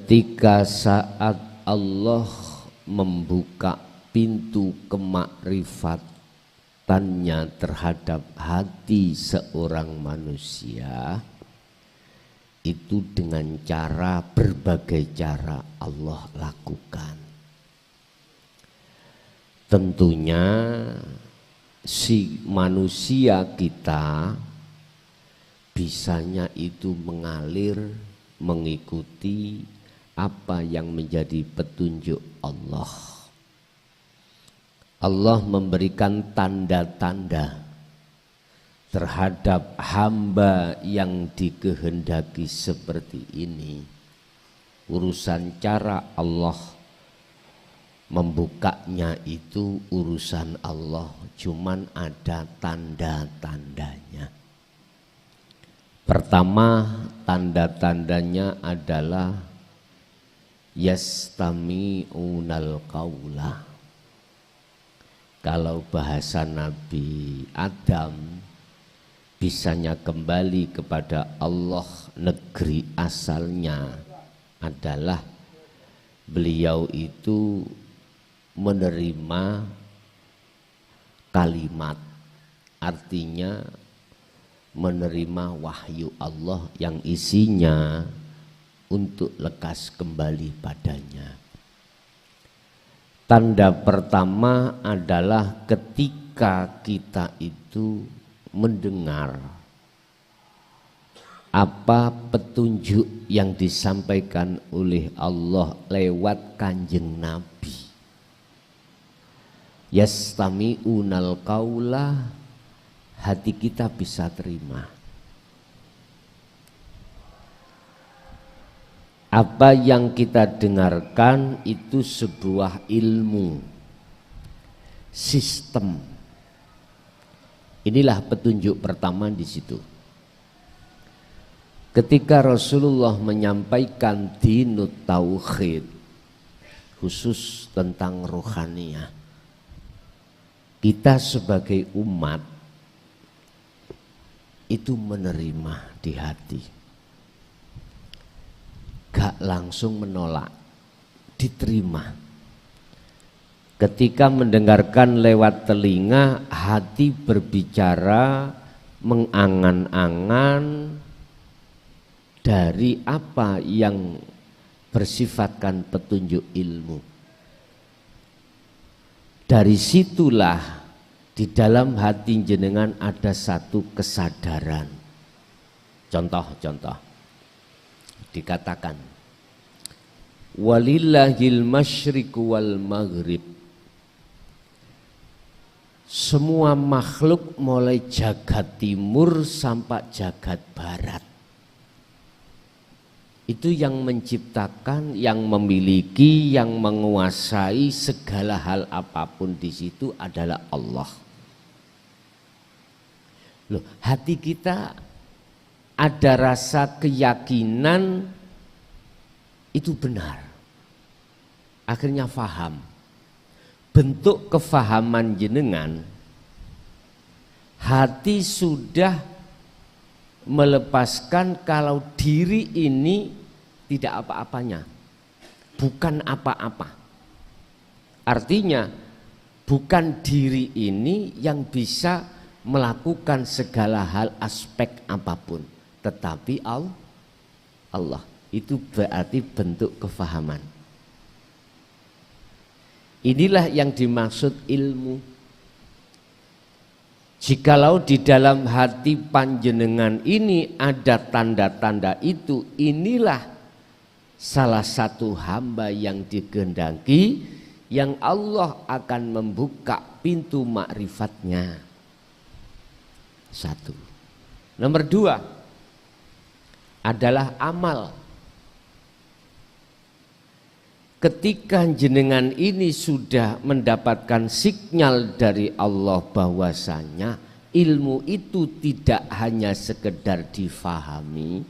ketika saat Allah membuka pintu kemakrifatannya terhadap hati seorang manusia, itu dengan cara berbagai cara Allah lakukan. Tentunya si manusia kita bisanya itu mengalir mengikuti apa yang menjadi petunjuk Allah. Allah memberikan tanda-tanda terhadap hamba yang dikehendaki seperti ini. Urusan cara Allah membukanya itu urusan Allah, cuman ada tanda-tandanya. Pertama, tanda-tandanya adalah yastami'unal qaula. Kalau bahasa Nabi Adam, bisanya kembali kepada Allah, negeri asalnya adalah beliau itu menerima kalimat, artinya menerima wahyu Allah yang isinya untuk lekas kembali padanya. Tanda pertama adalah ketika kita itu mendengar apa petunjuk yang disampaikan oleh Allah lewat Kanjeng Nabi. Yastami'unal qaula, hati kita bisa terima. Apa yang kita dengarkan itu sebuah ilmu, sistem. Inilah petunjuk pertama di situ. Ketika Rasulullah menyampaikan dinut tauhid, khusus tentang rohaniyah, kita sebagai umat itu menerima di hati, gak langsung menolak, diterima. Ketika mendengarkan lewat telinga, hati berbicara, mengangan-angan dari apa yang bersifatkan petunjuk ilmu. Dari situlah di dalam hati jenengan ada satu kesadaran. Contoh-contoh dikatakan walillahil masyriqu wal maghrib. Semua makhluk mulai jagat timur sampai jagat barat itu yang menciptakan, yang memiliki, yang menguasai segala hal apapun di situ adalah Allah. Loh, hati kita ada rasa keyakinan itu benar. Akhirnya faham. Bentuk kefahaman jenengan, hati sudah melepaskan kalau diri ini tidak apa-apanya, bukan apa-apa. Artinya bukan diri ini yang bisa melakukan segala hal aspek apapun, tetapi Allah. Itu berarti bentuk kefahaman. Inilah yang dimaksud ilmu. Jikalau di dalam hati panjenengan ini ada tanda-tanda itu, inilah salah satu hamba yang dikehendaki, yang Allah akan membuka pintu makrifatnya. Satu. Nomor dua adalah amal. Ketika jenengan ini sudah mendapatkan sinyal dari Allah bahwasanya ilmu itu tidak hanya sekedar difahami,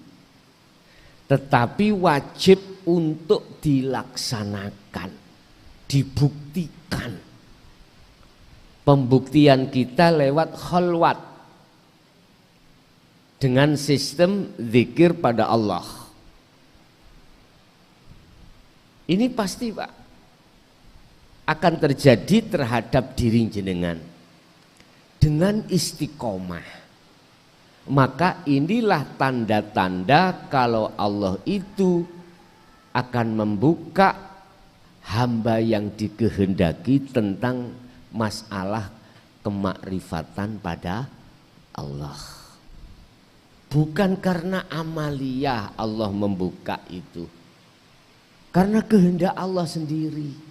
tetapi wajib untuk dilaksanakan, dibuktikan. Pembuktian kita lewat khalwat dengan sistem zikir pada Allah. Ini pasti Pak akan terjadi terhadap diri jenengan dengan istiqomah. Maka inilah tanda-tanda kalau Allah itu akan membuka hamba yang dikehendaki tentang masalah kemakrifatan pada Allah. Bukan karena amaliyah Allah membuka itu, karena kehendak Allah sendiri.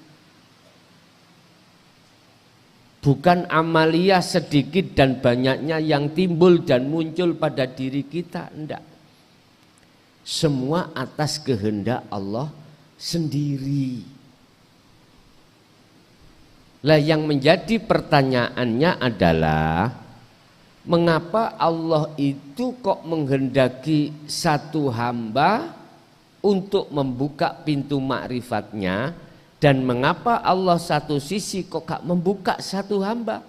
Bukan amaliyah sedikit dan banyaknya yang timbul dan muncul pada diri kita, enggak. Semua atas kehendak Allah sendiri. Lah yang menjadi pertanyaannya adalah mengapa Allah itu kok menghendaki satu hamba untuk membuka pintu makrifatnya, dan mengapa Allah satu sisi kok gak membuka satu hamba?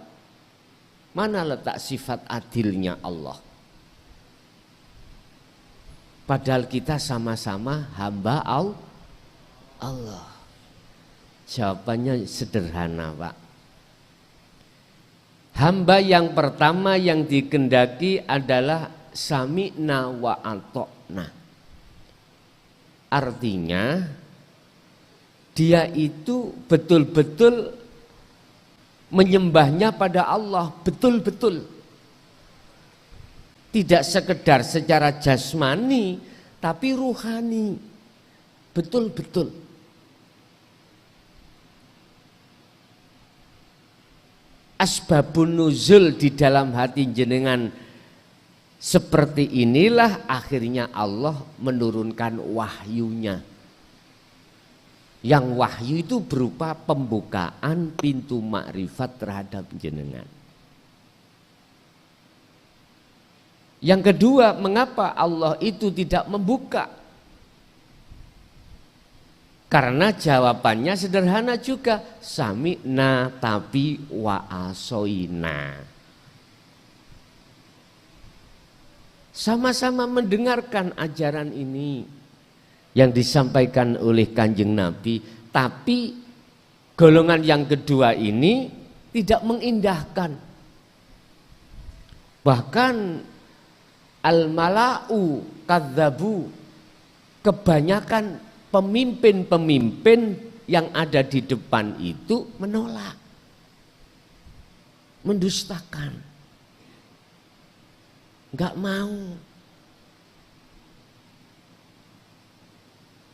Mana letak sifat adilnya Allah? Padahal kita sama-sama hamba Allah. Jawabannya sederhana Pak. Hamba yang pertama yang dikehendaki adalah sami'na wa ata'na. Artinya dia itu betul-betul menyembahnya pada Allah, betul-betul. Tidak sekedar secara jasmani, tapi ruhani, betul-betul. Asbabun nuzul di dalam hati jenengan seperti inilah akhirnya Allah menurunkan wahyunya. Yang wahyu itu berupa pembukaan pintu makrifat terhadap jenengan. Yang kedua, mengapa Allah itu tidak membuka? Karena jawabannya sederhana juga, sami'na tapi wa asoina. Sama-sama mendengarkan ajaran ini yang disampaikan oleh Kanjeng Nabi, tapi golongan yang kedua ini tidak mengindahkan. Bahkan al-mala'u kadzabu, kebanyakan pemimpin-pemimpin yang ada di depan itu menolak, mendustakan, enggak mau.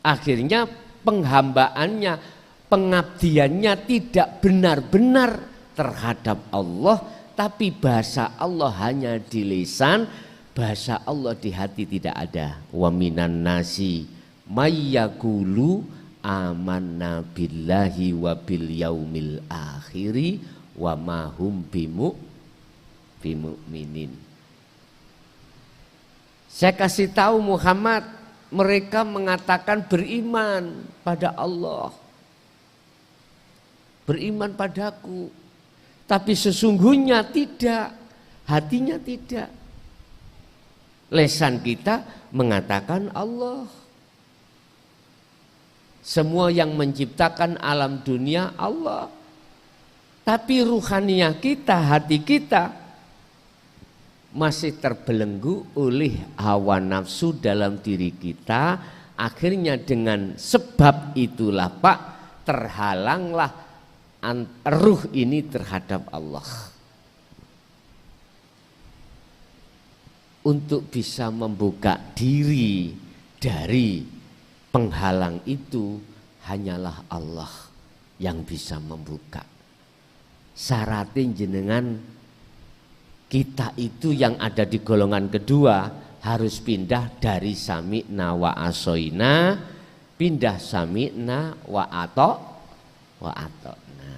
Akhirnya penghambaannya, pengabdiannya tidak benar-benar terhadap Allah, tapi bahasa Allah hanya di lisan, bahasa Allah di hati tidak ada. Wa minan nasi mayyaqulu amanna billahi wa bil yaumil akhiri wa ma hum bimu'minin. Saya kasih tahu Muhammad, mereka mengatakan beriman pada Allah, beriman padaku, tapi sesungguhnya tidak, hatinya tidak. Lesan kita mengatakan Allah. Semua yang menciptakan alam dunia Allah, tapi ruhaniah kita, hati kita masih terbelenggu oleh hawa nafsu dalam diri kita. Akhirnya dengan sebab itulah Pak, terhalanglah ruh ini terhadap Allah. Untuk bisa membuka diri dari penghalang itu, hanyalah Allah yang bisa membuka. Syaratnya jenengan kita itu yang ada di golongan kedua harus pindah dari sami'na wa asoina, pindah sami'na wa ata'na.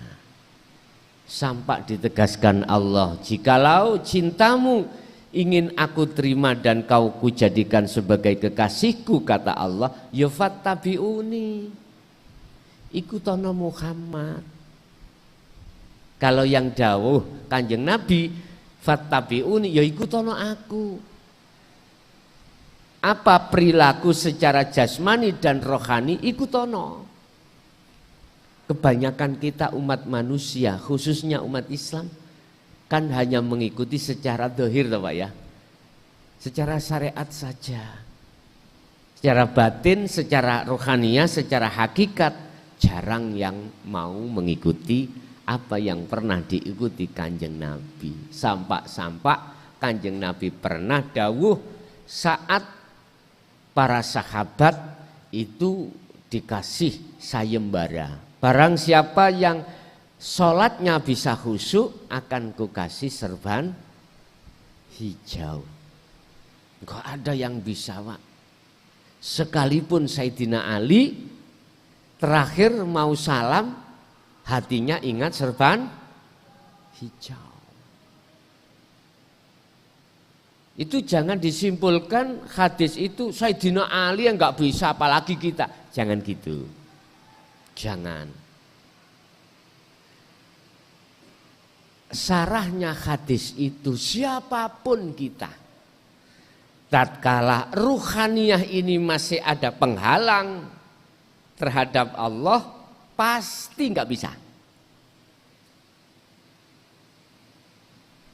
Sampai ditegaskan Allah, jikalau cintamu ingin aku terima dan kau kujadikan sebagai kekasihku, kata Allah, ya fattabi'uni, ikutono Muhammad. Kalau yang dawuh Kanjeng Nabi, fattabi'uni, ya ikutono aku. Apa perilaku secara jasmani dan rohani, ikutono. kebanyakan kita umat manusia, khususnya umat Islam, kan hanya mengikuti secara zahir, Pak ya, secara syariat saja. Secara batin, secara rohaniah, secara hakikat jarang yang mau mengikuti apa yang pernah diikuti Kanjeng Nabi. Sampak-sampak Kanjeng Nabi pernah dawuh saat para sahabat itu dikasih sayembara. Barang siapa yang sholatnya bisa khusyuk akan kukasih serban hijau. Enggak ada yang bisa, Pak. Sekalipun Sayyidina Ali terakhir mau salam, hatinya ingat serban hijau. Itu jangan disimpulkan hadis itu Sayyidina Ali yang enggak bisa, apalagi kita. Jangan gitu. Jangan. Sarahnya hadis itu siapapun kita, tatkala ruhaniyah ini masih ada penghalang terhadap Allah, pasti nggak bisa.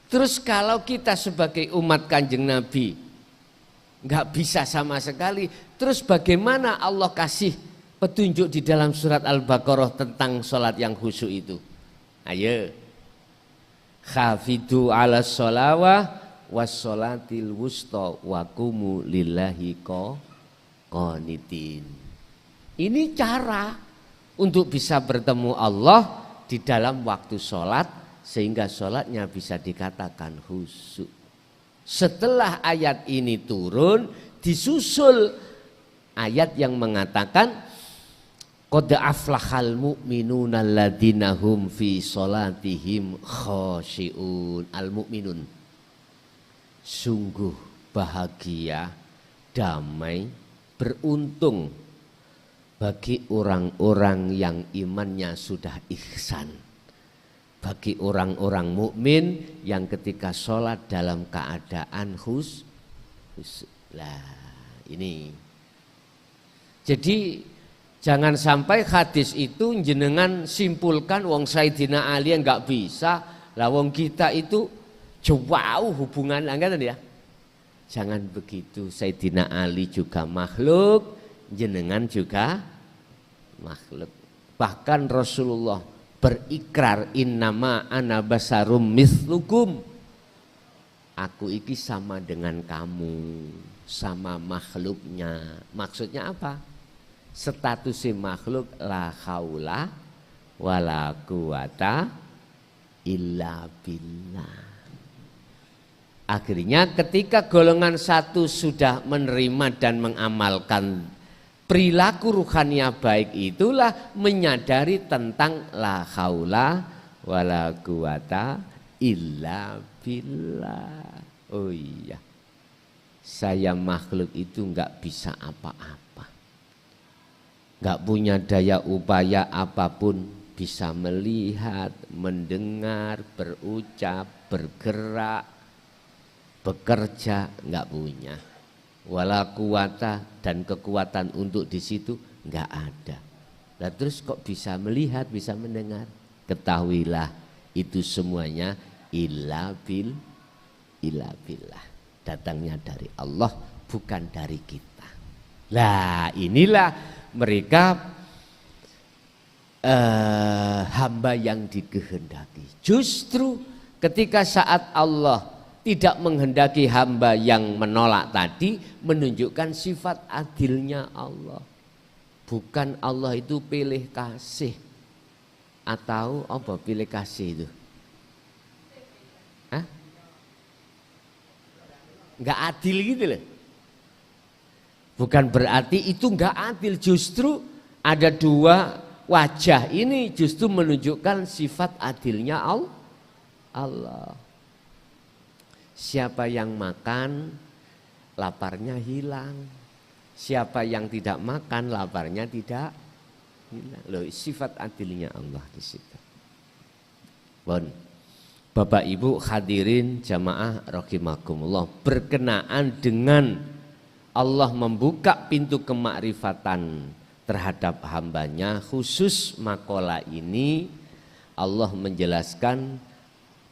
Terus kalau kita sebagai umat Kanjeng Nabi nggak bisa sama sekali, terus bagaimana Allah kasih petunjuk di dalam surat Al-Baqarah tentang sholat yang khusyuk itu? Ayo, khafidu ala sholawah wassolatil wusta wa qumu lillahi qanitin. Ini cara untuk bisa bertemu Allah di dalam waktu sholat, sehingga sholatnya bisa dikatakan khusyuk. Setelah ayat ini turun, disusul ayat yang mengatakan qad aflahal mu'minuna alladzina hum fi sholatihim khashi'un. Al-mu'minun, sungguh bahagia, damai, beruntung bagi orang-orang yang imannya sudah ihsan, bagi orang-orang mukmin yang ketika sholat dalam keadaan khusyuk. Lah ini, jadi jangan sampai hadis itu jenengan simpulkan wong Sayyidina Ali enggak bisa, lah wong kita itu jauh hubungan angkatan ya. Jangan begitu. Sayyidina Ali juga makhluk, jenengan juga makhluk. Bahkan Rasulullah berikrar, innama ana basarum mislukum. Aku iki sama dengan kamu, sama makhluknya. Maksudnya apa? Statusnya makhluk, la haula wala quwata illa billah. Akhirnya ketika golongan satu sudah menerima dan mengamalkan perilaku ruhaniah baik, itulah menyadari tentang la haula wala quwata illa billah. Oh iya, saya makhluk itu enggak bisa apa-apa, enggak punya daya upaya apapun, bisa melihat, mendengar, berucap, bergerak, bekerja, enggak punya. Wala quwata, dan kekuatan untuk di situ enggak ada. Lah terus kok bisa melihat, bisa mendengar? Ketahuilah itu semuanya illa billah. Datangnya dari Allah, bukan dari kita. Lah inilah mereka hamba yang dikehendaki. Justru ketika saat Allah tidak menghendaki hamba yang menolak tadi, menunjukkan sifat adilnya Allah. Bukan Allah itu pilih kasih. Atau apa pilih kasih itu? Hah? Enggak adil gitu loh. Bukan berarti itu enggak adil, justru ada dua wajah ini justru menunjukkan sifat adilnya Allah. Siapa yang makan, laparnya hilang. Siapa yang tidak makan, laparnya tidak hilang. Loh, sifat adilnya Allah di situ. Bon, Bapak Ibu hadirin jamaah rahimakumullah, berkenaan dengan Allah membuka pintu kemakrifatan terhadap hambanya. Khusus makola ini Allah menjelaskan,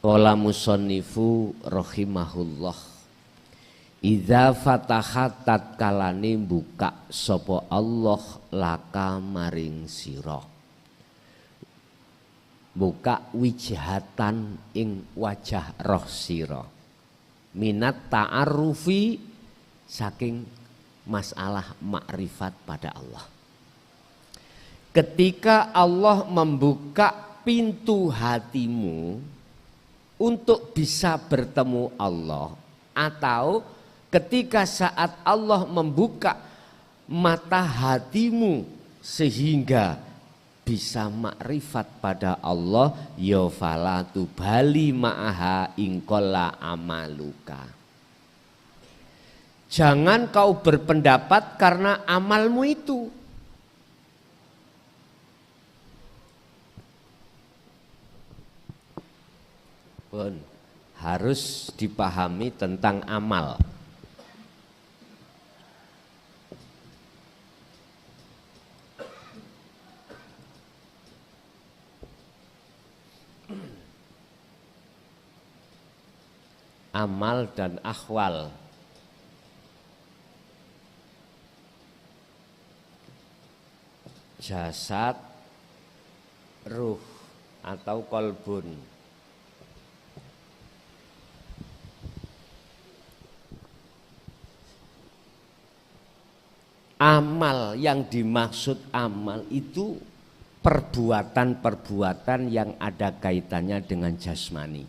qala musonnifu rahimahullah, idza fatahat tatkalane buka sapa Allah laka maring sira, buka wijhatan ing wajah roh sira, minat ta'arrufi saking masalah makrifat pada Allah. Ketika Allah membuka pintu hatimu untuk bisa bertemu Allah, atau ketika saat Allah membuka mata hatimu sehingga bisa makrifat pada Allah, ya fala tubali ma'aha ingkola amaluka. Jangan kau berpendapat karena amalmu itu. Pun harus dipahami tentang amal. Amal dan akhwal. Jasad, ruh atau kolbun. Amal, yang dimaksud amal itu perbuatan-perbuatan yang ada kaitannya dengan jasmani.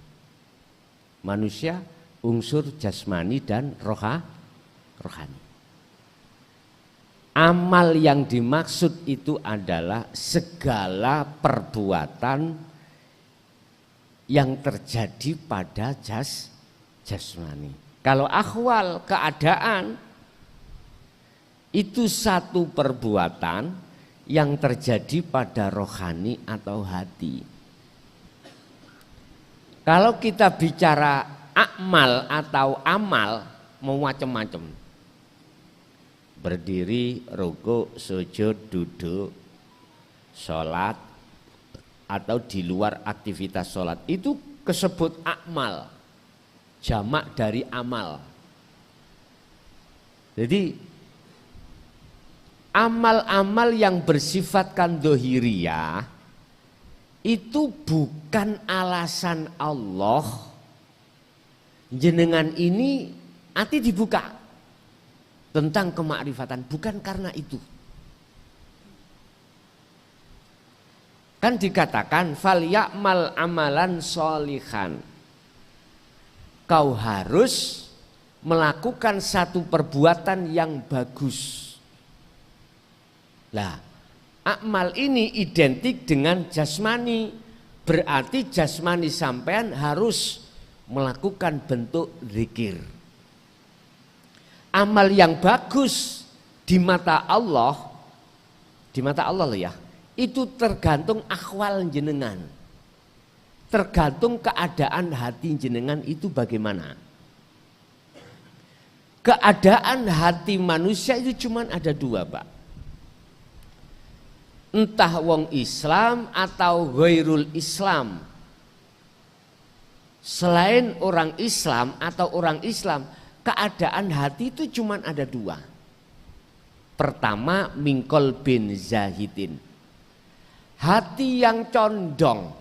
Manusia unsur jasmani dan rohani. Amal yang dimaksud itu adalah segala perbuatan yang terjadi pada jasmani. Kalau akhwal, keadaan, itu satu perbuatan yang terjadi pada rohani atau hati. Kalau kita bicara akmal atau amal, mau macam-macam. Berdiri, rukuk, sujud, duduk, sholat, atau di luar aktivitas sholat. Itu disebut akmal, jamak dari amal. Jadi amal-amal yang bersifatkan dohiriyah itu bukan alasan Allah jenengan ini hati dibuka tentang kemakrifatan, bukan karena itu. Kan dikatakan fal ya'mal amalan sholihan, kau harus melakukan satu perbuatan yang bagus. Lah, akmal ini identik dengan jasmani, berarti jasmani sampean harus melakukan bentuk zikir. Amal yang bagus di mata Allah loh ya, itu tergantung akhwal jenengan, tergantung keadaan hati jenengan itu bagaimana. Keadaan hati manusia itu cuma ada dua, Pak. Entah wong Islam atau ghairul Islam. Selain orang Islam atau orang Islam, keadaan hati itu cuma ada dua. Pertama, mingkol bin zahidin, hati yang condong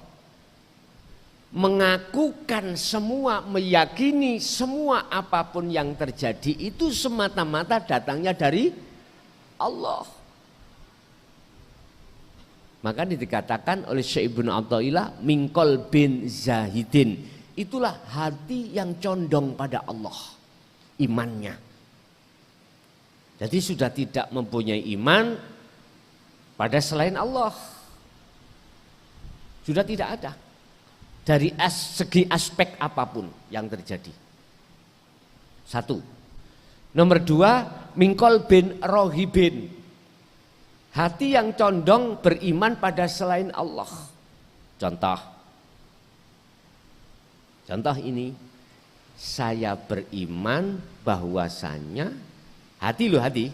mengakukan semua, meyakini semua apapun yang terjadi itu semata-mata datangnya dari Allah. Maka dikatakan oleh Syekh Ibnu Athaillah mingkol bin zahidin, itulah hati yang condong pada Allah imannya. Jadi sudah tidak mempunyai iman pada selain Allah, sudah tidak ada dari segi aspek apapun yang terjadi. Satu. Nomor dua, mingkol bin rohibin, hati yang condong beriman pada selain Allah. Contoh ini, saya beriman bahwasanya hati,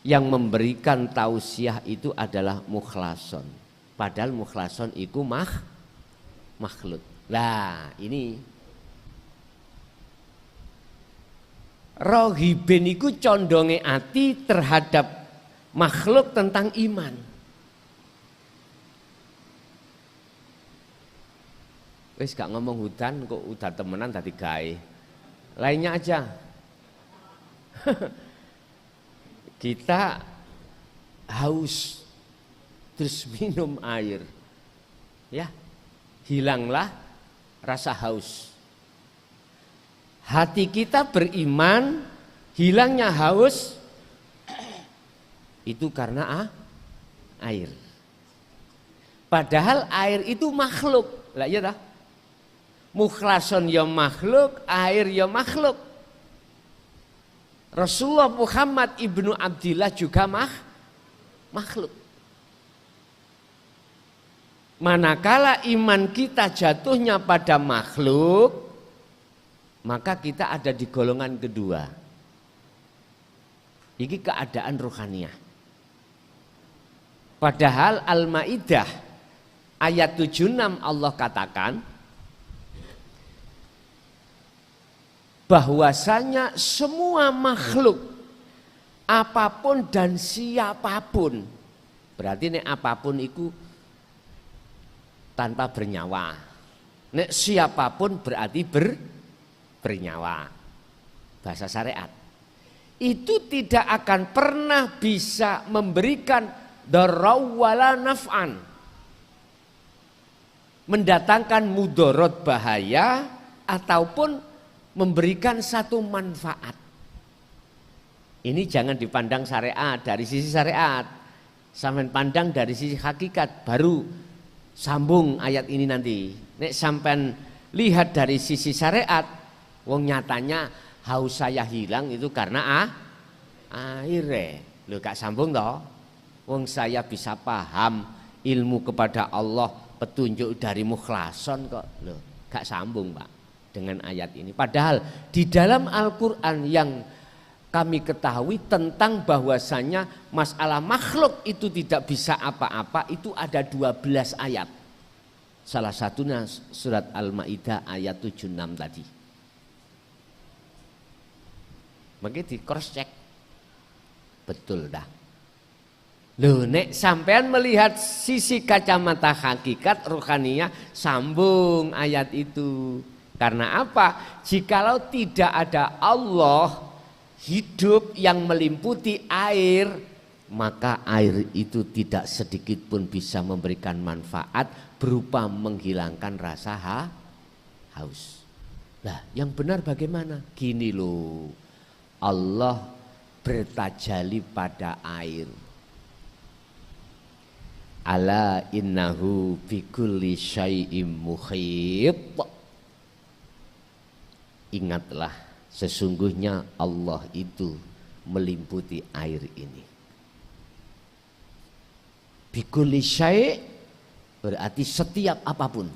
yang memberikan tausiah itu adalah mukhlason. Padahal mukhlason itu makhluk. Lah ini rohibin itu condonge ati terhadap makhluk tentang iman. Wis gak ngomong hudan kok udah temenan tadi gawe. Lainnya aja. Kita haus terus minum air. Ya. Hilanglah rasa haus. Hati kita beriman, hilangnya haus itu karena air. Padahal air itu makhluk. Lah iya dah. Mukhlason ya makhluk, air ya makhluk. Rasulullah Muhammad ibnu Abdillah juga makhluk. Manakala iman kita jatuhnya pada makhluk, maka kita ada di golongan kedua. Ini keadaan rohaniah. Padahal Al-Maidah ayat 76 Allah katakan bahwasanya semua makhluk apapun dan siapapun, berarti nek apapun itu tanpa bernyawa, nek siapapun berarti bernyawa, bahasa syariat, itu tidak akan pernah bisa memberikan darau wala naf'an, mendatangkan mudorot bahaya ataupun memberikan satu manfaat. Ini jangan dipandang syariat, dari sisi syariat. Sampai pandang dari sisi hakikat, baru sambung ayat ini nanti. Nek sampai lihat dari sisi syariat, wong nyatanya haus saya hilang itu karena air. Loh gak sambung toh. Wong saya bisa paham ilmu kepada Allah, petunjuk dari mukhlason kok. Loh gak sambung Pak dengan ayat ini. Padahal di dalam Al-Quran yang kami ketahui tentang bahwasanya masalah makhluk itu tidak bisa apa-apa, itu ada 12 ayat. Salah satunya surat Al-Maidah ayat 76 tadi. Begitu cross check. Betul dah. Loh nek sampean melihat sisi kacamata hakikat rohaniah, sambung ayat itu. Karena apa? Jikalau tidak ada Allah hidup yang melimputi air, maka air itu tidak sedikit pun bisa memberikan manfaat berupa menghilangkan rasa haus. Nah, yang benar bagaimana? Gini loh, Allah bertajali pada air. Ala innahu bikulli syai'im muhit. Ingatlah, sesungguhnya Allah itu melimputi air ini. Bikulli syai' berarti setiap apapun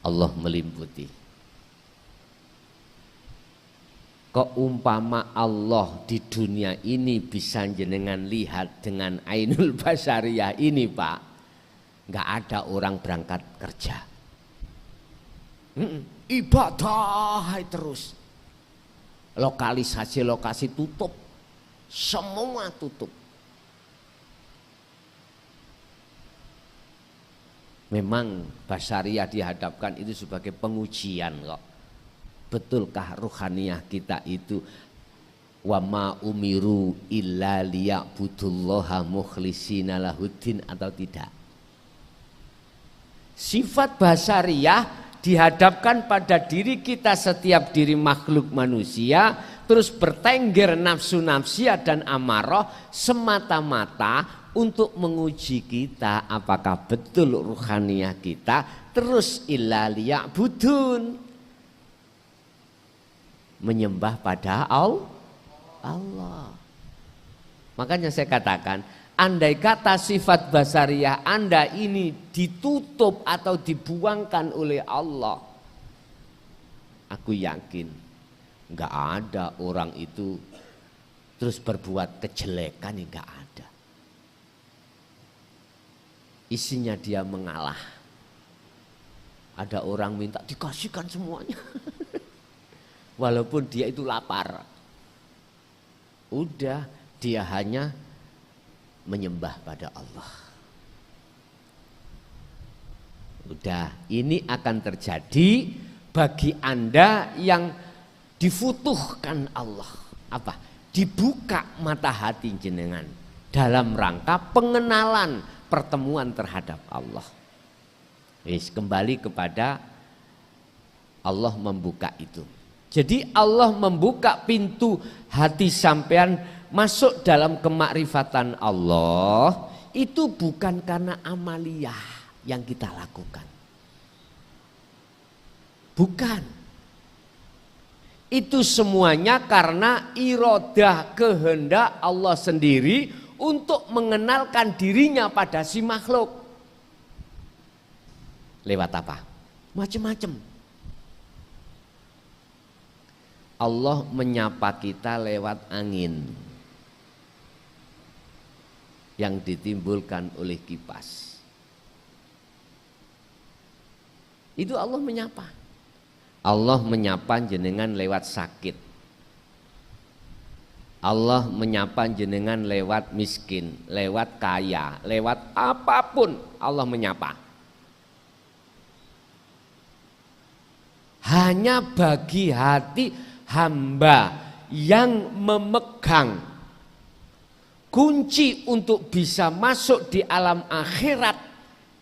Allah melimputi. Kok umpama Allah di dunia ini bisa jenengan lihat dengan ainul basariyah ini Pak, nggak ada orang berangkat kerja. Ibadah terus, lokalisasi lokasi tutup, semua tutup. Memang basariyah dihadapkan itu sebagai pengujian kok. Betulkah ruhaniyah kita itu wa ma umiru illa liya'budullaha mukhlishina lahuddin atau tidak? Sifat basariyah dihadapkan pada diri kita, setiap diri makhluk manusia, terus bertengger nafsu-nafsiyah dan amarah semata-mata untuk menguji kita apakah betul ruhaniyah kita terus illa liya'budun, menyembah pada Allah. Makanya saya katakan, andai kata sifat basariyah Anda ini ditutup atau dibuangkan oleh Allah, aku yakin nggak ada orang itu terus berbuat kejelekan enggak ada. Isinya dia mengalah. Ada orang minta dikasihkan semuanya. Walaupun dia itu lapar. Udah, dia hanya menyembah pada Allah. Udah, ini akan terjadi bagi Anda yang difutuhkan Allah. Apa? Dibuka mata hati jenengan dalam rangka pengenalan pertemuan terhadap Allah. Kembali kepada Allah membuka itu. Jadi Allah membuka pintu hati sampean masuk dalam kemakrifatan Allah itu bukan karena amaliyah yang kita lakukan. Bukan. Itu semuanya karena iradah kehendak Allah sendiri untuk mengenalkan dirinya pada si makhluk. Lewat apa? Macam-macam. Allah menyapa kita lewat angin yang ditimbulkan oleh kipas. Itu Allah menyapa. Allah menyapa jenengan lewat sakit. Allah menyapa jenengan lewat miskin, lewat kaya, lewat apapun Allah menyapa. Hanya bagi hati hamba yang memegang kunci untuk bisa masuk di alam akhirat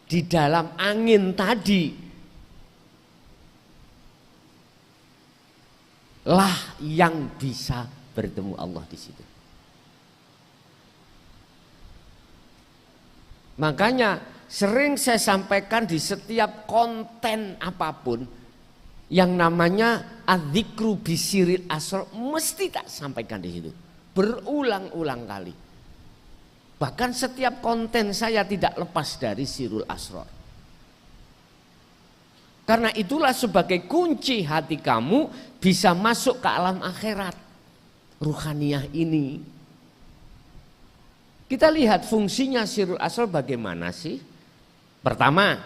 di dalam angin tadi lah yang bisa bertemu Allah di situ. Makanya sering saya sampaikan di setiap konten apapun yang namanya adzikru bisiril asrar mesti tak sampaikan di situ berulang-ulang kali. Bahkan setiap konten saya tidak lepas dari sirul asrar. Karena itulah sebagai kunci hati kamu bisa masuk ke alam akhirat ruhaniyah ini. Kita lihat fungsinya sirul asrar bagaimana sih? Pertama,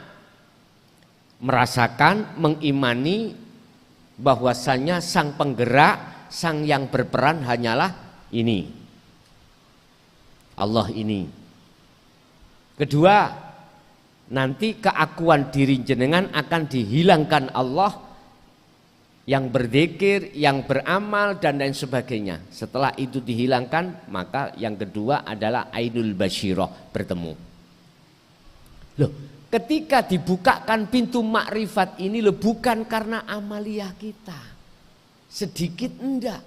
merasakan, mengimani bahwasanya sang penggerak, sang yang berperan hanyalah ini, Allah ini. Kedua, nanti keakuan diri jenengan akan dihilangkan Allah yang berzikir, yang beramal dan lain sebagainya. Setelah itu dihilangkan, maka yang kedua adalah ainul basyirah, bertemu. Loh, ketika dibukakan pintu makrifat ini bukan karena amaliyah kita. Sedikit enggak.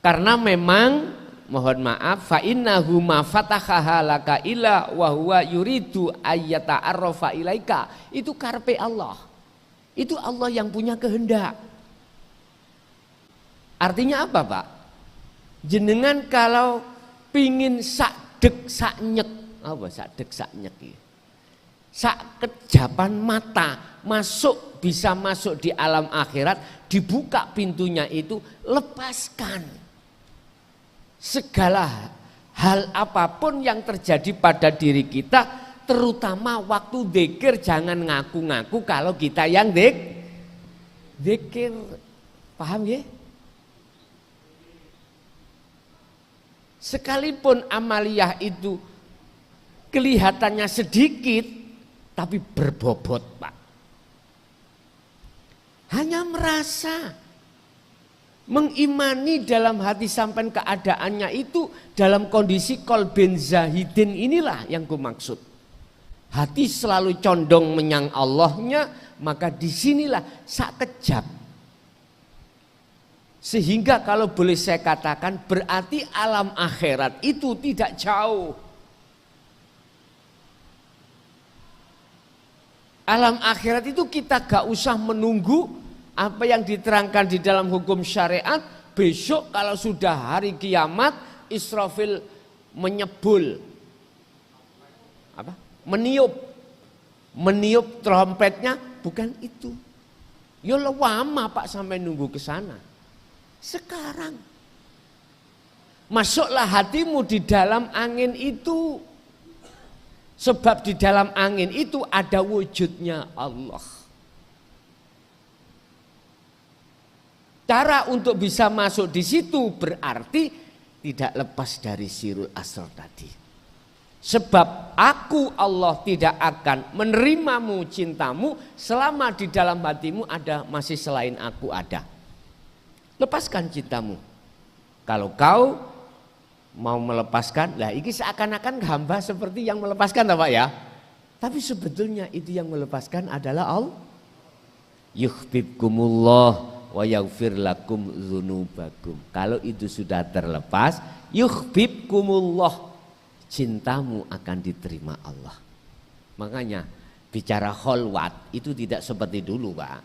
Karena memang mohon maaf fa innahu ma fatahaha laka illa wa huwa yuridu ayyata'arrafa ilaika. Itu karpe Allah. Itu Allah yang punya kehendak. Artinya apa, Pak? Jenengan kalau pingin sakdek saknyek, apa sakdek saknyek ya? Sak kejapan mata bisa masuk di alam akhirat, dibuka pintunya itu, lepaskan segala hal apapun yang terjadi pada diri kita, terutama waktu dzikir. Jangan ngaku-ngaku kalau kita yang dzikir, paham ya? Sekalipun amaliyah itu kelihatannya sedikit tapi berbobot, Pak. Hanya merasa mengimani dalam hati sampai keadaannya itu dalam kondisi kolben zahidin inilah yang ku maksud. Hati selalu condong menyang Allahnya, maka disinilah sak kejap. Sehingga kalau boleh saya katakan berarti alam akhirat itu tidak jauh. Alam akhirat itu kita gak usah menunggu apa yang diterangkan di dalam hukum syariat. Besok kalau sudah hari kiamat, Israfil menyebul, apa? Meniup trompetnya, bukan itu. Ya lama Pak sampai nunggu ke sana. Sekarang Masuklah hatimu di dalam angin itu. Sebab di dalam angin itu ada wujudnya Allah. Cara untuk bisa masuk di situ berarti tidak lepas dari sirul asrar tadi. Sebab aku Allah tidak akan menerimamu cintamu selama di dalam hatimu ada masih selain aku ada. Lepaskan cintamu. Kalau kau mau melepaskan, lah ini seakan-akan hamba seperti yang melepaskan, Pak ya. Tapi sebetulnya itu yang melepaskan adalah Allah. Yuhibbukumullah wa yaghfir lakum dzunubakum. Kalau itu sudah terlepas, yuhibbukumullah, cintamu akan diterima Allah. Makanya bicara kholwat itu tidak seperti dulu, Pak.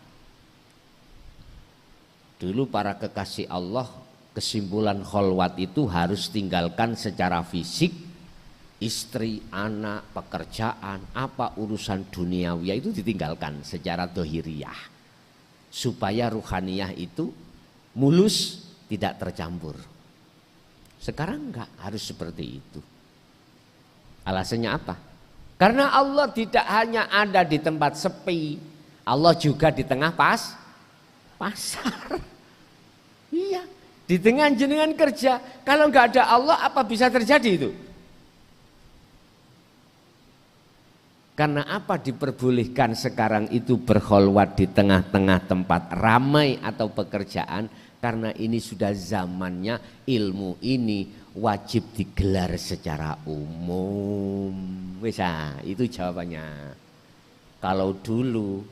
Dulu para kekasih Allah, kesimpulan kholwat itu harus tinggalkan secara fisik, istri, anak, pekerjaan, apa urusan duniawi itu ditinggalkan secara dohiriyah. Supaya ruhaniyah itu mulus, tidak tercampur. Sekarang enggak harus seperti itu. Alasannya apa? Karena Allah tidak hanya ada di tempat sepi, Allah juga di tengah pasar. Iya. Di tengah jenengan kerja, kalau nggak ada Allah apa bisa terjadi itu? Karena apa diperbolehkan sekarang itu berkholwat di tengah-tengah tempat ramai atau pekerjaan? Karena ini sudah zamannya ilmu ini wajib digelar secara umum. Bisa, itu jawabannya. Kalau dulu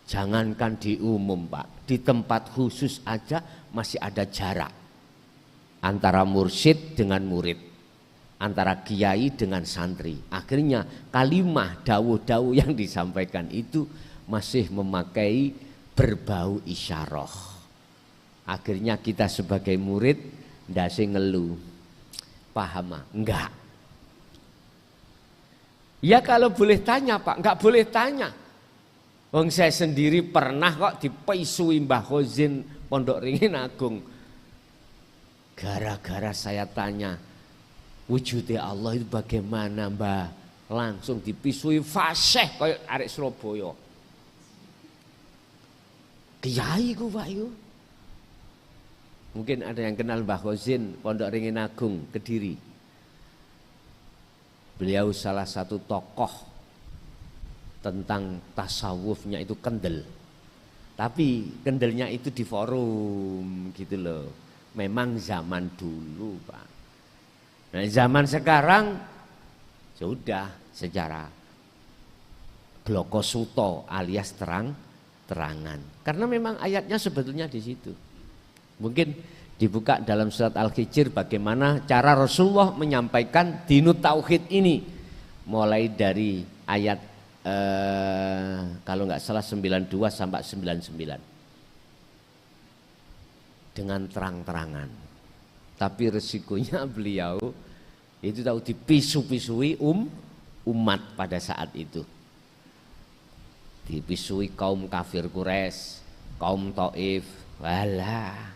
jangankan di umum, Pak, di tempat khusus aja masih ada jarak antara mursyid dengan murid, antara kiai dengan santri. Akhirnya kalimah dawuh-dawuh yang disampaikan itu masih memakai berbau isyarah. Akhirnya kita sebagai murid ndase ngeluh, paham? Enggak. Ya kalau boleh tanya, Pak, enggak boleh tanya. Wong saya sendiri pernah kok dipisui Mbah Khozin Pondok Ringin Agung. Gara-gara saya tanya, wujudnya Allah itu bagaimana, Mbah? Langsung dipisui fasih kayak arek Surabaya. Kiai ku, Pak, yo. Mungkin ada yang kenal Mbah Khozin Pondok Ringin Agung Kediri. Beliau salah satu tokoh tentang tasawufnya itu kendel. Tapi kendelnya itu di forum gitu loh. Memang zaman dulu, Pak. Nah, zaman sekarang sudah secara blokosuto alias terang-terangan. Karena memang ayatnya sebetulnya di situ. Mungkin dibuka dalam surat Al-Hijr bagaimana cara Rasulullah menyampaikan dinut tauhid ini. Mulai dari ayat kalau nggak salah 92 sampai 99 dengan terang-terangan. Tapi resikonya beliau itu tahu dipisu-pisui umat pada saat itu. Dipisui kaum kafir Quraisy, kaum Taif, walah.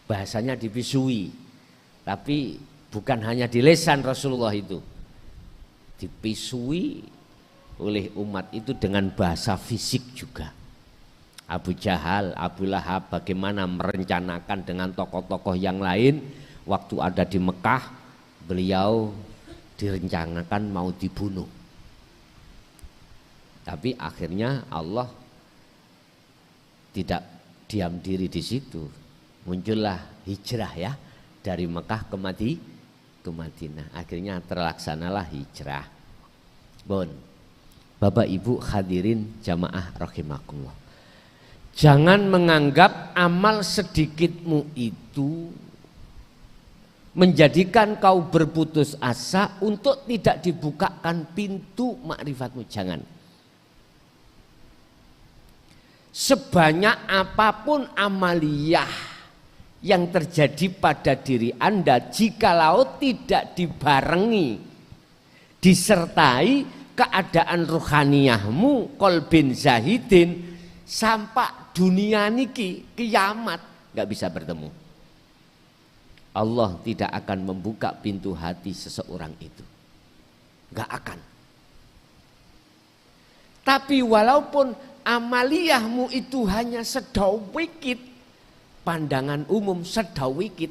Bahasanya dipisui. Tapi bukan hanya di lisan Rasulullah itu. Dipisui oleh umat itu dengan bahasa fisik juga. Abu Jahal, Abu Lahab bagaimana merencanakan dengan tokoh-tokoh yang lain waktu ada di Mekah, beliau direncanakan mau dibunuh. Tapi akhirnya Allah tidak diam diri di situ. Muncullah hijrah ya dari Mekah ke Madinah. Akhirnya terlaksanalah hijrah. Bapak Ibu hadirin jamaah rahimakumullah. Jangan menganggap amal sedikitmu itu menjadikan kau berputus asa untuk tidak dibukakan pintu makrifatmu. Jangan. Sebanyak apapun amaliyah yang terjadi pada diri Anda, jikalau tidak dibarengi, disertai keadaan ruhaniyahmu kolbin zahidin, sampai dunia niki kiamat nggak bisa bertemu. Allah tidak akan membuka pintu hati seseorang itu. Enggak akan. Tapi walaupun amaliyahmu itu hanya sedawikit, pandangan umum sedawikit,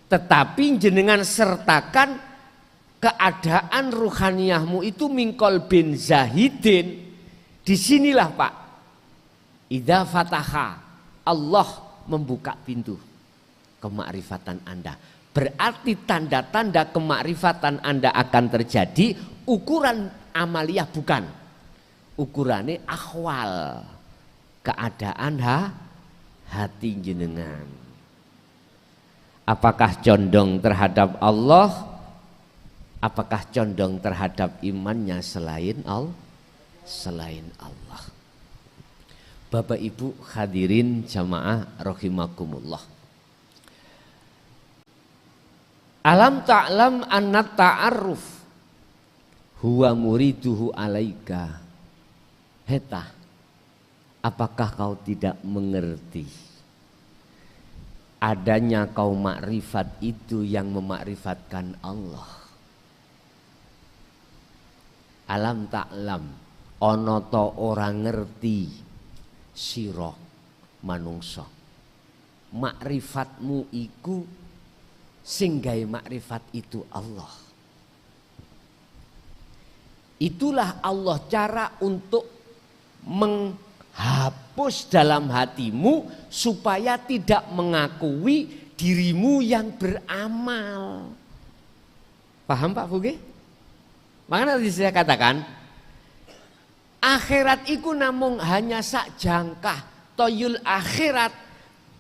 tetapi jenengan sertakan keadaan ruhaniyahmu itu mingkol bin zahidin. Disinilah Pak, idza fataha, Allah membuka pintu kemakrifatan Anda. Berarti tanda-tanda kemakrifatan Anda akan terjadi. Ukuran amaliyah bukan, ukurannya akhwal, keadaan hati jenengan. Apakah condong terhadap Allah? Apakah condong terhadap imannya selain Allah? Selain Allah. Bapak Ibu hadirin jamaah rahimakumullah. Alam ta'lam anna ta'arruf huwa muriduhu alaika. Heta, apakah kau tidak mengerti adanya kau makrifat itu yang memakrifatkan Allah? Alam ta'lam, ana ta ora ngerti sira manungsa, makrifatmu iku sing gawe makrifat itu Allah. Itulah Allah cara untuk menghapus dalam hatimu supaya tidak mengakui dirimu yang beramal. Paham Pak Fuge? Makanya tadi saya katakan akhirat iku namung hanya sak jangkah. Toyul akhirat,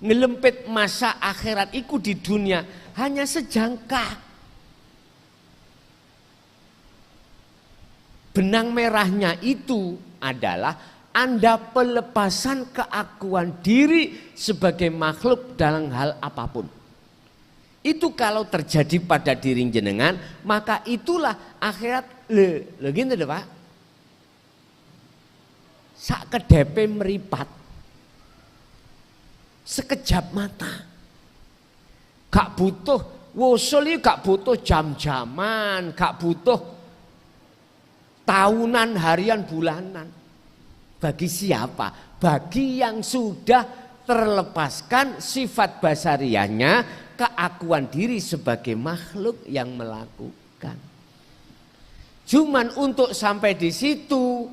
ngelempit masa akhirat iku di dunia hanya sejangkah. Benang merahnya itu adalah Anda pelepasan keakuan diri sebagai makhluk dalam hal apapun. Itu kalau terjadi pada diri jenengan, maka itulah akhirat. Gitu deh Pak. Sak kedepe meripat, sekejap mata. Gak butuh wusul, gak butuh jam-jaman, gak butuh tahunan, harian, bulanan. Bagi siapa? Bagi yang sudah terlepaskan sifat basariahnya, keakuan diri sebagai makhluk yang melakukan. Cuman untuk sampai di situ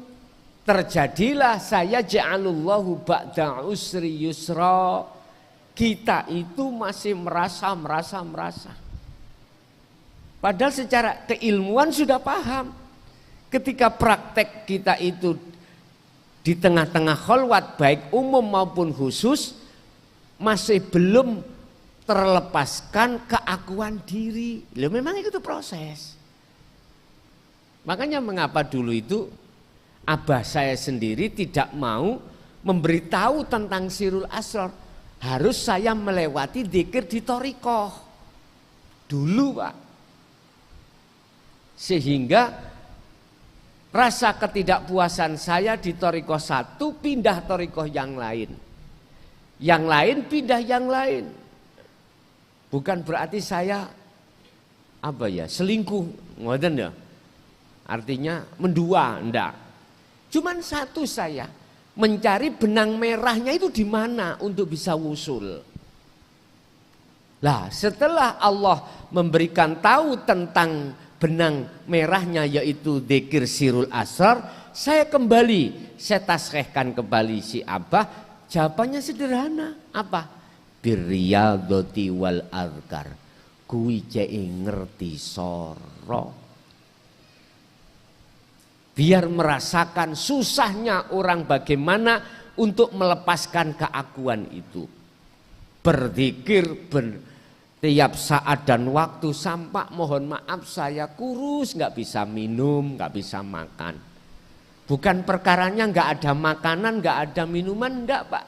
terjadilah saya ja'alullahu ba'da usri yusra. Kita itu masih merasa. Padahal secara keilmuan sudah paham. Ketika praktek kita itu di tengah-tengah kholwat baik umum maupun khusus masih belum terlepaskan keakuan diri. Loh, memang itu proses. Makanya mengapa dulu itu abah saya sendiri tidak mau memberitahu tentang Sirul Asrar. Harus saya melewati dzikir di thariqah dulu Pak. Sehingga rasa ketidakpuasan saya di thariqah satu pindah thariqah yang lain. Yang lain pindah yang lain. Bukan berarti saya selingkuh, ngoten ya. Artinya mendua, enggak. Cuman satu saya mencari benang merahnya itu di mana untuk bisa wusul. Lah, setelah Allah memberikan tahu tentang benang merahnya yaitu dzikir Sirul Asrar, saya tasrehkan kembali si Abah. Jawabannya sederhana, apa? Birriyadhati wal azkar. Kuwi cek ngerti soro. Biar merasakan susahnya orang bagaimana untuk melepaskan keakuan itu. Berzikir tiap saat dan waktu sampai mohon maaf saya kurus, nggak bisa minum, nggak bisa makan. Bukan perkaranya nggak ada makanan, nggak ada minuman, enggak Pak.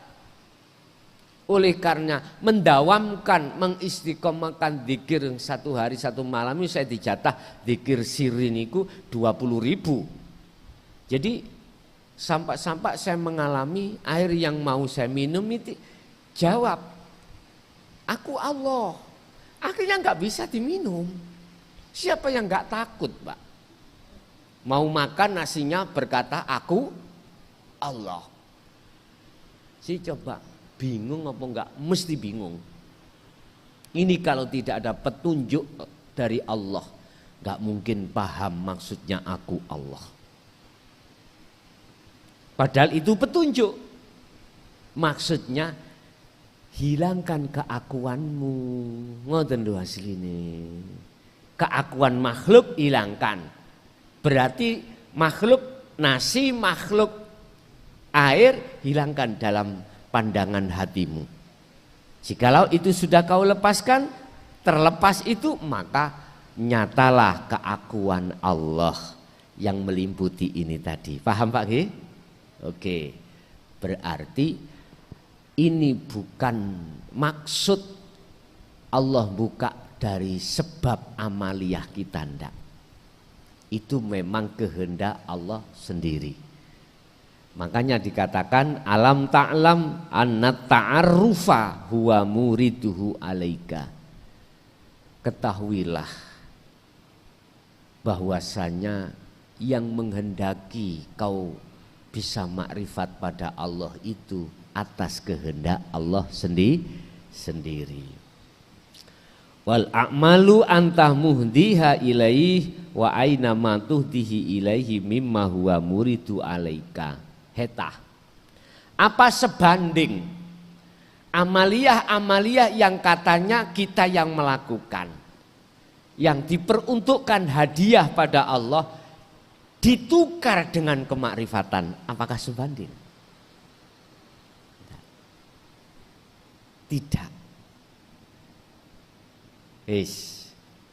Oleh karena mendawamkan, mengistiqomahkan zikir satu hari satu malam ini saya dijatah zikir sirin itu 20.000. Jadi sampai saya mengalami air yang mau saya minum itu jawab Aku Allah. Akhirnya nggak bisa diminum. Siapa yang nggak takut, Pak? Mau makan nasinya berkata aku Allah. Si coba bingung apa enggak? Mesti bingung. Ini kalau tidak ada petunjuk dari Allah, enggak mungkin paham maksudnya aku Allah. Padahal itu petunjuk. Maksudnya hilangkan keakuanmu. Ngoten lho asline. Keakuan makhluk hilangkan. Berarti makhluk nasi, makhluk air hilangkan dalam pandangan hatimu. Jikalau itu sudah kau lepaskan, terlepas itu, maka nyatalah keakuan Allah yang melimputi ini tadi. Paham Pak G? Oke. Berarti ini bukan maksud Allah buka dari sebab amaliyah kita, ndak. Itu memang kehendak Allah sendiri. Makanya dikatakan alam ta'lam anna ta'arrufa huwa muriduhu alaika. Ketahuilah bahwasanya yang menghendaki kau bisa makrifat pada Allah itu atas kehendak Allah sendiri. Wal a'malu anta muhdiha ilaih wa aina ma tuhdihi ilaihi mimma huwa muridu alaika. Heta. Apa sebanding amaliyah-amaliyah yang katanya kita yang melakukan, yang diperuntukkan hadiah pada Allah, ditukar dengan kemakrifatan, apakah sebanding? Tidak.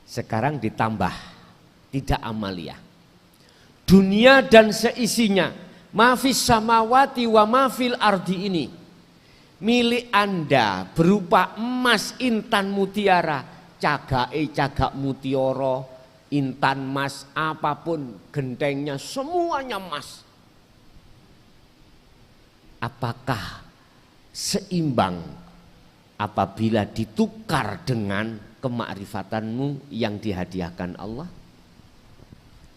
Sekarang ditambah, tidak amaliyah. Dunia dan seisinya, mafis samawati wa mafil ardi ini milik Anda berupa emas, intan, mutiara, cagak mutiara, intan emas, apapun gentengnya semuanya emas. Apakah seimbang apabila ditukar dengan kemakrifatanmu yang dihadiahkan Allah?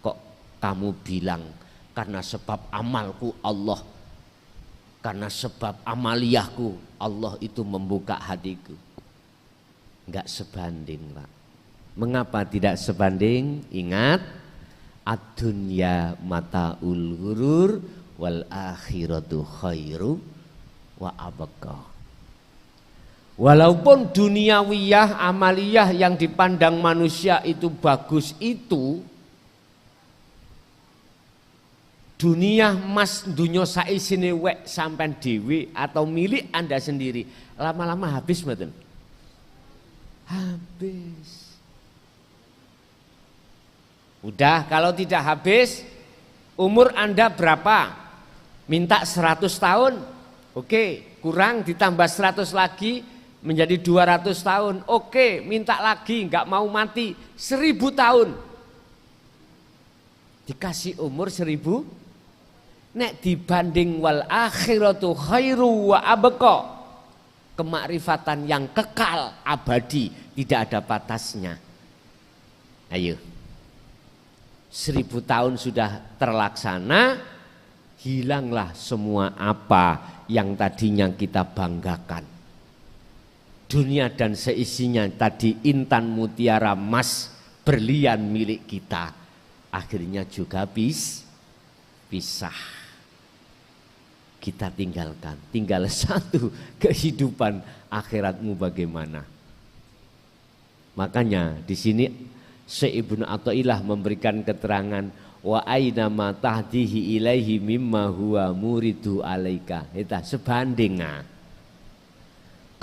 Kok kamu bilang karena sebab amalku Allah, karena sebab amaliyahku Allah itu membuka hatiku? Enggak sebanding, Pak. Mengapa tidak sebanding? Ingat, ad-dunya mata'ul ghurur wal akhiratu khairu wa abqa. Walaupun duniawiyah, amaliyah yang dipandang manusia itu bagus itu, dunia mas dunia saisine wek sampai dewi atau milik Anda sendiri, lama-lama habis mboten? Habis. Udah, kalau tidak habis, umur Anda berapa? Minta 100 tahun. Oke, kurang ditambah 100 lagi menjadi 200 tahun. Oke, minta lagi, enggak mau mati 1000 tahun. Dikasih umur 1000. Nek dibanding wal akhiratu khairu wa abqa, kemakrifatan yang kekal abadi, tidak ada batasnya. Ayo, 1000 tahun sudah terlaksana, hilanglah semua apa yang tadinya kita banggakan. Dunia dan seisinya tadi, intan, mutiara, emas, berlian milik kita, akhirnya juga pisah. Kita tinggalkan, tinggal satu, kehidupan akhiratmu bagaimana. Makanya di sini Syekh Ibnu Athaillah memberikan keterangan wa aina ma tahdihi ilaihi mimma huwa muridu alaika. Itu sebanding.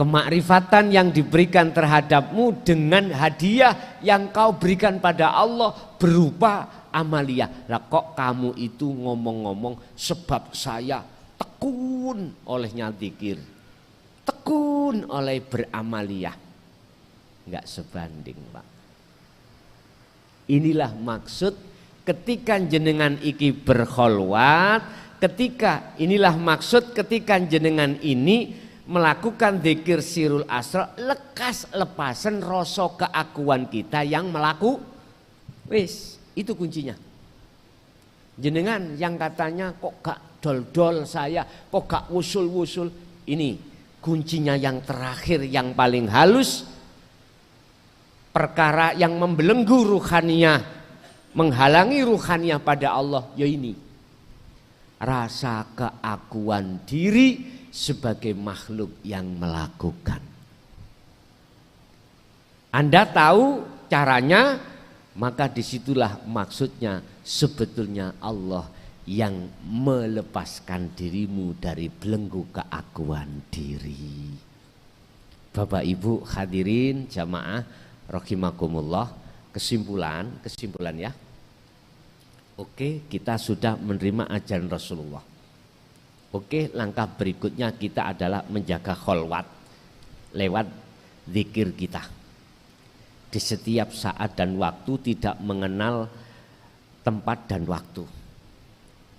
Kemakrifatan yang diberikan terhadapmu dengan hadiah yang kau berikan pada Allah berupa amaliyah. Lah kok kamu itu ngomong-ngomong sebab saya tekun olehnya zikir, tekun oleh beramaliyah. Enggak sebanding, Pak. Inilah maksud ketika jenengan iki berkholwat, inilah maksud ketika jenengan ini melakukan dzikir sirul asrar, lepasan rasa keakuan kita yang wis, itu kuncinya. Jenengan yang katanya kok gak dol-dol saya, kok gak wusul-wusul, ini kuncinya yang terakhir yang paling halus. Perkara yang membelenggu ruhaniyah, menghalangi ruhaniyah pada Allah, ya ini rasa keakuan diri sebagai makhluk yang melakukan. Anda tahu caranya, maka disitulah maksudnya sebetulnya Allah yang melepaskan dirimu dari belenggu keakuan diri. Bapak Ibu hadirin jamaah rahimakumullah, kesimpulan ya. Oke, kita sudah menerima ajaran Rasulullah. Oke, langkah berikutnya kita adalah menjaga kholwat lewat zikir kita. Di setiap saat dan waktu, tidak mengenal tempat dan waktu.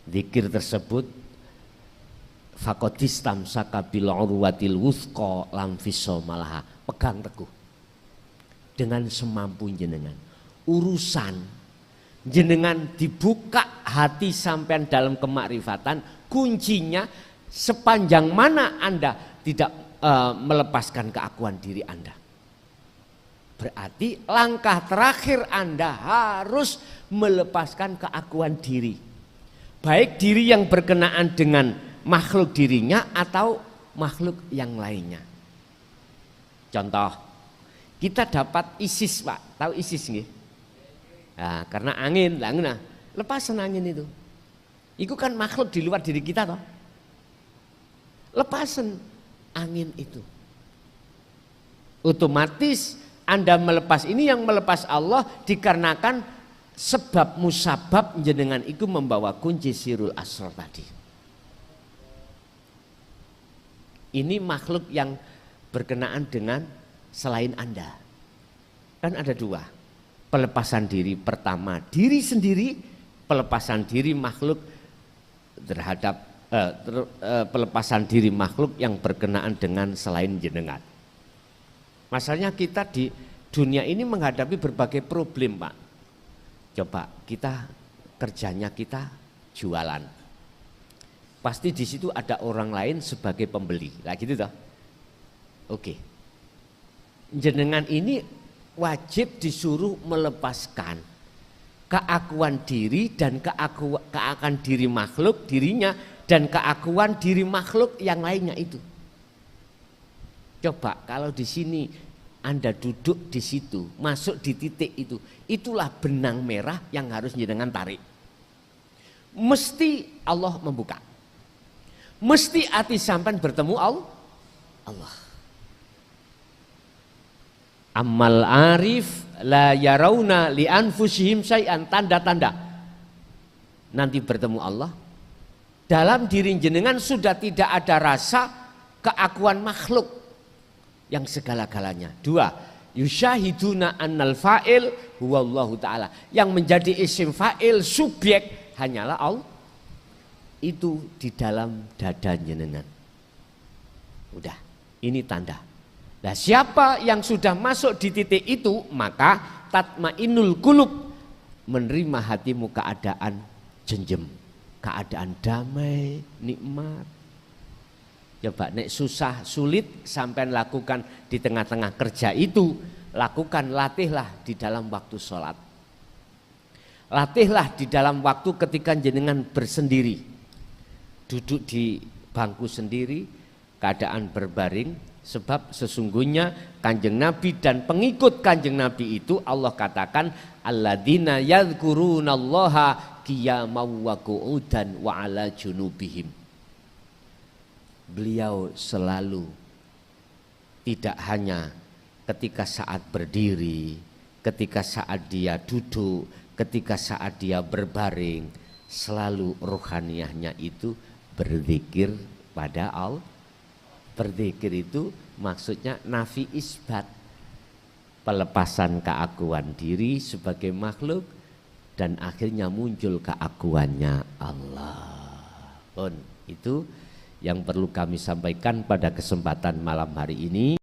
Zikir tersebut faqadistam sakabil urwatil wuthqa lam fisomalaha, pegang teguh dengan semampu jenengan. Urusan jenengan dibuka hati sampean dalam kemakrifatan, kuncinya sepanjang mana Anda tidak melepaskan keakuan diri Anda. Berarti langkah terakhir Anda harus melepaskan keakuan diri. Baik diri yang berkenaan dengan makhluk dirinya atau makhluk yang lainnya. Contoh, kita dapat ISIS, Pak. Tahu ISIS nggih? Nah, karena angin, lepasan angin itu. Itu kan makhluk di luar diri kita toh. Lepasan angin itu. Otomatis Anda melepas, ini yang melepas Allah dikarenakan sebab musabab jenengan itu membawa kunci sirul asrar tadi. Ini makhluk yang berkenaan dengan selain Anda. Kan ada dua. Pelepasan diri pertama diri sendiri, pelepasan diri makhluk terhadap pelepasan diri makhluk yang berkenaan dengan selain jenengan. Masalahnya kita di dunia ini menghadapi berbagai problem, Pak. Coba kita kerjanya kita jualan. Pasti di situ ada orang lain sebagai pembeli. Lah gitu toh. Oke. Jenengan ini wajib disuruh melepaskan keakuan diri dan keakuan diri makhluk dirinya dan keakuan diri makhluk yang lainnya itu. Coba kalau di sini Anda duduk di situ, masuk di titik itu, itulah benang merah yang harus jenengan tarik. Mesti Allah membuka. Mesti hati sampean bertemu Allah. Amal arif la yarawna li anfusihim syai'an, tanda-tanda nanti bertemu Allah. Dalam diri jenengan sudah tidak ada rasa keakuan makhluk yang segala-galanya. Dua, yusyahiduna annal fa'il huwallahu ta'ala. Yang menjadi isim fa'il subjek hanyalah Allah. Itu di dalam dada jenengan. Udah, ini tanda. Nah, siapa yang sudah masuk di titik itu, maka tatmainul qulub, menerima hatimu keadaan jenjem, keadaan damai, nikmat. Coba nek susah, sulit sampai lakukan di tengah-tengah kerja itu, lakukan, latihlah di dalam waktu sholat. Latihlah di dalam waktu ketika jenengan bersendiri, duduk di bangku sendiri, keadaan berbaring. Sebab sesungguhnya Kanjeng Nabi dan pengikut Kanjeng Nabi itu Allah katakan alladzina yadhkurunallaha qiyaman wa qu'udan wa ala junubihim. Beliau selalu tidak hanya ketika saat berdiri, ketika saat dia duduk, ketika saat dia berbaring, selalu rohaniyahnya itu berzikir pada Allah. Berzikir itu maksudnya nafi isbat, pelepasan keakuan diri sebagai makhluk dan akhirnya muncul keakuannya Allah. Itu yang perlu kami sampaikan pada kesempatan malam hari ini.